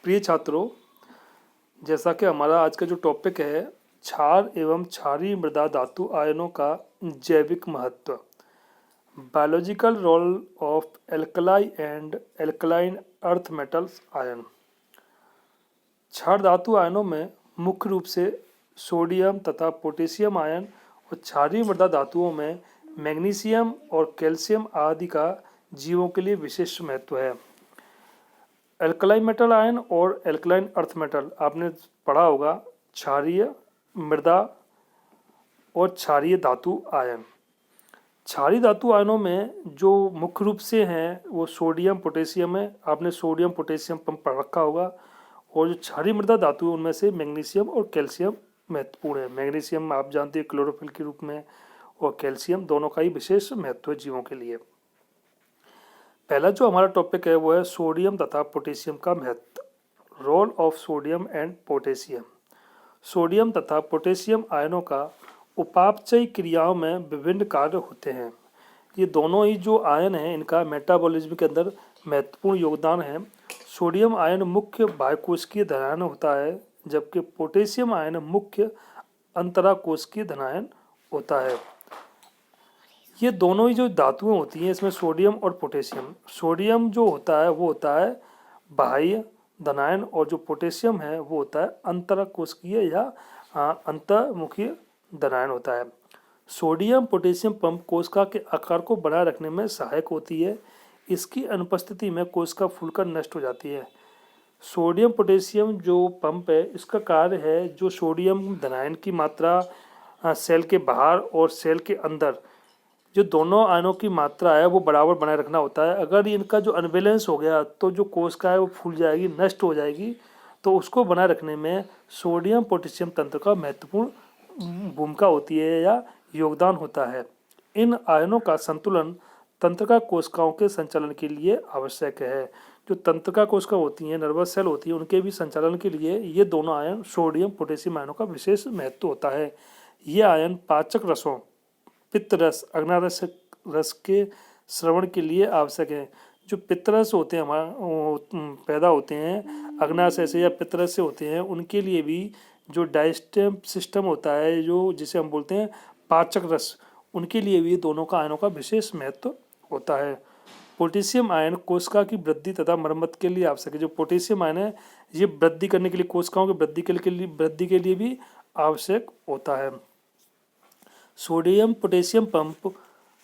प्रिय छात्रों, जैसा कि हमारा आज का जो टॉपिक है क्षार एवं क्षारीय मृदा धातु आयनों का जैविक महत्व, biological role of alkali and alkaline earth metals ion. क्षार धातु आयनों में मुख्य रूप से सोडियम तथा पोटेशियम आयन और क्षारीय मृदा धातुओं में मैग्नीशियम और कैल्शियम आदि का जीवों के लिए विशेष महत्व है। एल्कलाई मेटल आयन और एल्कलाइन अर्थ मेटल आपने पढ़ा होगा, क्षारीय मृदा और क्षारीय धातु आयन। क्षारीय धातु आयनों में जो मुख्य रूप से हैं वो सोडियम पोटेशियम है, आपने सोडियम पोटेशियम पंप पढ़ रखा होगा। और जो क्षारीय मृदा धातु है उनमें से मैग्नीशियम और कैल्शियम महत्वपूर्ण है। मैग्नीशियम आप जानते हैं क्लोरोफिल के रूप में, और कैल्शियम दोनों का ही विशेष महत्व है जीवों के लिए। पहला जो हमारा टॉपिक है वो है सोडियम तथा पोटेशियम का महत्व, role of sodium and potassium. Sodium तथा पोटेशियम आयनों का उपापचयी क्रियाओं में विभिन्न कार्य होते हैं। ये दोनों ही जो आयन हैं इनका मेटाबॉलिज्म के अंदर महत्वपूर्ण योगदान है। सोडियम आयन मुख्य बाह्यकोशिकीय धनायन होता है, जबकि पोटेशियम आयन मुख्य अंतराकोशिकीय धनायन होता है। ये दोनों ही जो धातुएं होती हैं इसमें सोडियम और पोटेशियम, सोडियम जो होता है वो होता है बाह्य धनायन और जो पोटेशियम है वो होता है अंतराकोशिकीय या अंतर्मुखी धनायन होता है। सोडियम पोटेशियम पंप कोशिका के आकार को बनाए रखने में सहायक होती है। इसकी अनुपस्थिति में कोशिका फूलकर नष्ट हो जाती है। सोडियम पोटेशियम जो पंप है इसका कार्य है जो सोडियम धनायन की मात्रा सेल के बाहर और सेल के अंदर जो दोनों आयनों की मात्रा है वो बराबर बनाए रखना होता है। अगर इनका जो अनबैलेंस हो गया तो जो कोशिका है वो फूल जाएगी, नष्ट हो जाएगी। तो उसको बनाए रखने में सोडियम पोटेशियम तंत्र का महत्वपूर्ण भूमिका होती है या योगदान होता है। इन आयनों का संतुलन तंत्रिका कोशिकाओं के संचालन के लिए आवश्यक है। जो तंत्रिका कोशिका होती हैं, नर्वस सेल होती है, उनके भी संचालन के लिए ये दोनों आयन सोडियम पोटेशियम आयनों का विशेष महत्व होता है। ये आयन पाचक रसों, पित्त रस, अग्नारस रस के श्रवण के लिए आवश्यक है। जो पित्तरस होते हैं हमारा पैदा होते हैं अग्नाशय से या पित्तरस से होते हैं, उनके लिए भी जो डाइजेस्टिव सिस्टम होता है जो जिसे हम बोलते हैं पाचक रस, उनके लिए भी दोनों का आयनों का विशेष महत्व होता है। पोटेशियम आयन कोशिका की वृद्धि तथा मरम्मत के लिए आवश्यक है। जो पोटेशियम आयन है ये वृद्धि करने के लिए, कोशिकाओं की वृद्धि के लिए भी आवश्यक होता है। सोडियम पोटेशियम पंप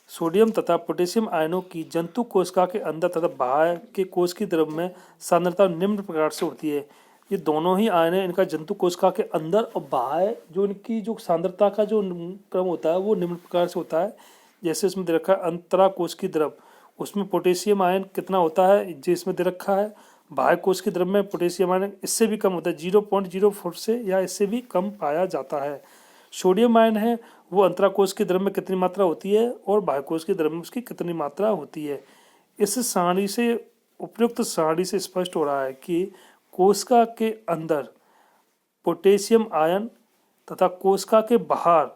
सोडियम तथा पोटेशियम आयनों की जंतु कोशिका के अंदर तथा बाहर के कोश की द्रव में सांद्रता निम्न प्रकार से होती है। ये दोनों ही आयन है, इनका जंतु कोशिका के अंदर और बाहर जो इनकी जो सांद्रता का जो क्रम होता है वो निम्न प्रकार से होता है। जैसे इसमें दे रखा है अंतरा कोश की द्रव, उसमें पोटेशियम आयन कितना होता है जो इसमें दे रखा है। बाह्य कोश की द्रव में पोटेशियम आयन इससे भी कम होता है, 0.04 से या इससे भी कम पाया जाता है। सोडियम आयन है वो अंतराकोश की द्रव में कितनी मात्रा होती है और बाह्यकोश की द्रव में उसकी कितनी मात्रा होती है। इस सारणी से, उपयुक्त सारणी से स्पष्ट हो रहा है कि कोशिका के अंदर पोटेशियम आयन तथा कोशिका के बाहर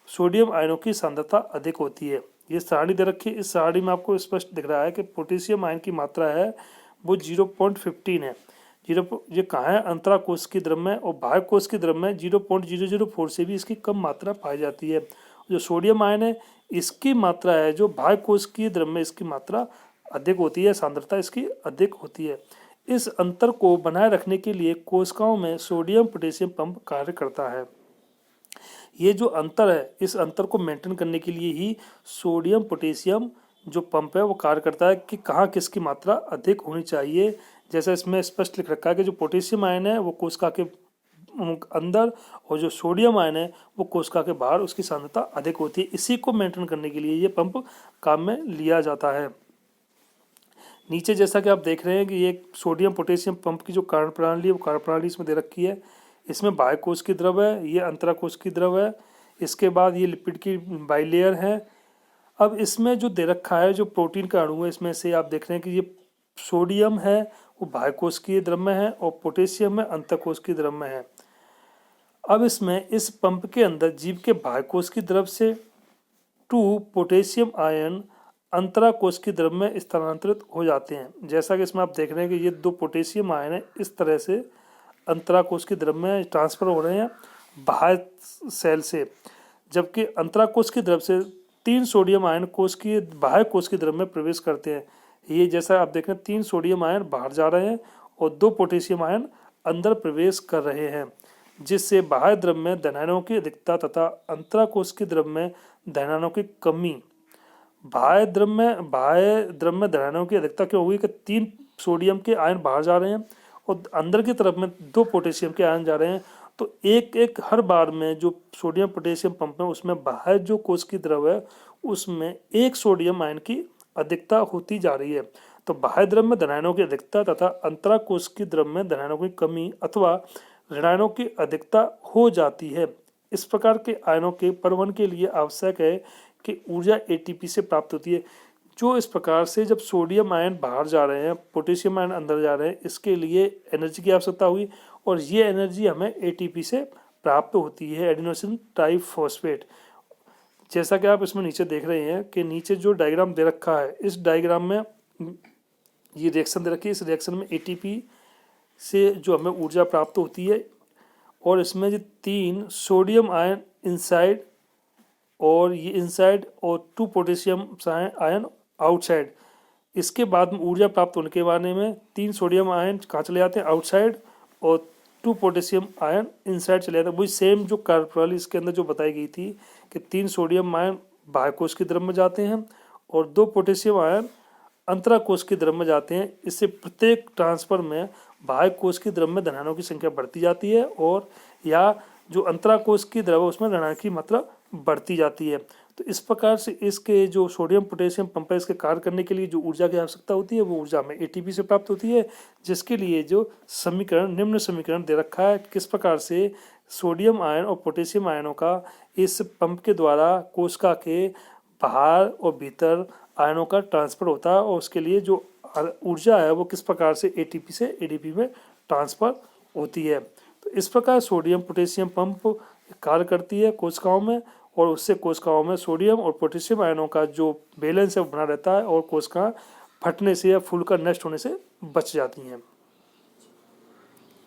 सोडियम आयनों की सांद्रता अधिक होती है। ये सारणी दे रखी है, इस सारणी में आपको स्पष्ट दिख रहा है कि पोटेशियम आयन की मात्रा है वो 0.15 है। ये कहाँ है, अंतराकोश की द्रव में, और बाह्य कोश की द्रव में 0.004 से भी इसकी कम मात्रा पाई जाती है। जो सोडियम आयन है इसकी मात्रा है जो बाह्य कोश की द्रव में इसकी मात्रा अधिक होती है, सांद्रता इसकी अधिक होती है। इस अंतर को बनाए रखने के लिए कोशिकाओं में सोडियम पोटेशियम पंप कार्य करता है। ये जो अंतर है, इस अंतर को मेंटेन करने के लिए ही सोडियम पोटेशियम जो पंप है वो कार्य करता है कि कहाँ किसकी मात्रा अधिक होनी चाहिए। जैसा इसमें स्पष्ट लिख रखा है कि जो पोटेशियम आयन है वो कोशिका के अंदर और जो सोडियम आयन है वो कोशिका के बाहर उसकी सांद्रता अधिक होती है। इसी को मेंटेन करने के लिए ये पंप काम में लिया जाता है। नीचे जैसा कि आप देख रहे हैं कि ये सोडियम पोटेशियम पंप की जो कारण प्रणाली है वो कार्य प्रणाली इसमें दे रखी है। इसमें बाह्य कोश की द्रव है, ये अंतराकोश की द्रव है, इसके बाद ये लिपिड की बाइलेयर है। अब इसमें जो दे रखा है जो प्रोटीन का अणु है, इसमें से आप देख रहे हैं कि ये सोडियम है वो बाह्य कोश की द्रव में है और पोटेशियम है अंतःकोश की द्रव में है। अब इसमें इस पंप के अंदर जीव के बाह्य कोश की द्रव से 2 पोटेशियम आयन अंतरा कोशिकीय द्रव्य में स्थानांतरित हो जाते हैं। जैसा कि इसमें आप देख रहे हैं कि ये 2 पोटेशियम आयन है इस तरह से अंतरा कोशिकीय द्रव्य में ट्रांसफर हो रहे हैं बाह्य सेल से, जबकि अंतरा कोशिकीय द्रव्य से 3 सोडियम आयन कोशिकीय बाह्य कोशिकीय द्रव्य में प्रवेश करते हैं। ये जैसा आप देख रहे हैं 3 सोडियम आयन बाहर जा रहे हैं और 2 पोटेशियम आयन अंदर प्रवेश कर रहे हैं, जिससे बाह्य द्रव्य में धनायनों की अधिकता तथा अंतरा कोशिकीय द्रव्य में धनायनों की कमी। बाह्य द्रव्य में धनायनों की अधिकता क्यों होगी कि 3 सोडियम के आयन बाहर जा रहे हैं और अंदर की तरफ में 2 पोटेशियम के आयन जा रहे हैं, तो एक एक हर बार में जो सोडियम पोटेशियम पंप है उसमें बाह्य जो कोशिकीय द्रव्य है उसमें 1 सोडियम आयन की अधिकता होती जा रही है। तो बाह्य द्रव्य में धनायनों की अधिकता तथा अंतरा कोशिकीय द्रव्य में धनायनों की कमी अथवा ऋणायनों की अधिकता हो जाती है। इस प्रकार के आयनों के परिवहन के लिए आवश्यक है कि ऊर्जा एटीपी से प्राप्त होती है। जो इस प्रकार से जब सोडियम आयन बाहर जा रहे हैं, पोटेशियम आयन अंदर जा रहे हैं, इसके लिए एनर्जी की आवश्यकता हुई और ये एनर्जी हमें एटीपी से प्राप्त होती है, एडिनोसिन ट्राइफॉस्फेट। जैसा कि आप इसमें नीचे देख रहे हैं कि नीचे जो डायग्राम दे रखा है, इस डायग्राम में ये रिएक्शन दे रखी है। इस रिएक्शन में एटीपी से जो हमें ऊर्जा प्राप्त होती है और इसमें जो 3 सोडियम आयन इनसाइड और ये इनसाइड और 2 पोटेशियम आयन आउटसाइड, इसके बाद में ऊर्जा प्राप्त होने के बाद में 3 सोडियम आयन कहाँ चले जाते हैं आउटसाइड और 2 पोटेशियम आयन इनसाइड चले जाते हैं। वही सेम जो कार्य प्रणाली इसके अंदर जो बताई गई थी कि 3 सोडियम आयन बाह्य कोशिकीय द्रव्य में जाते हैं और 2 पोटेशियम आयन अंतरा कोशिकीय द्रव्य में जाते हैं। इससे प्रत्येक ट्रांसफर में बाह्य कोशिकीय द्रव्य में धनायनों की संख्या बढ़ती जाती है और या जो अंतरा कोशिकीय द्रव्य उसमें धनायन की मात्रा बढ़ती जाती है। तो इस प्रकार से इसके जो सोडियम पोटेशियम पंप है इसके कार्य करने के लिए जो ऊर्जा की आवश्यकता होती है वो ऊर्जा हमें एटीपी से प्राप्त होती है, जिसके लिए जो समीकरण निम्न समीकरण दे रखा है किस प्रकार से सोडियम आयन और पोटेशियम आयनों का इस पंप के द्वारा कोशिका के बाहर और भीतर आयनों का ट्रांसफर होता है और उसके लिए जो ऊर्जा है वो किस प्रकार से एटीपी से एडीपी में ट्रांसफर होती है। तो इस प्रकार सोडियम पोटेशियम पंप कार्य करती है कोशिकाओं में और उससे कोशिकाओं में सोडियम और पोटेशियम आयनों का जो बैलेंस है वो बना रहता है और कोशिका फटने से या फूलकर नष्ट होने से बच जाती हैं।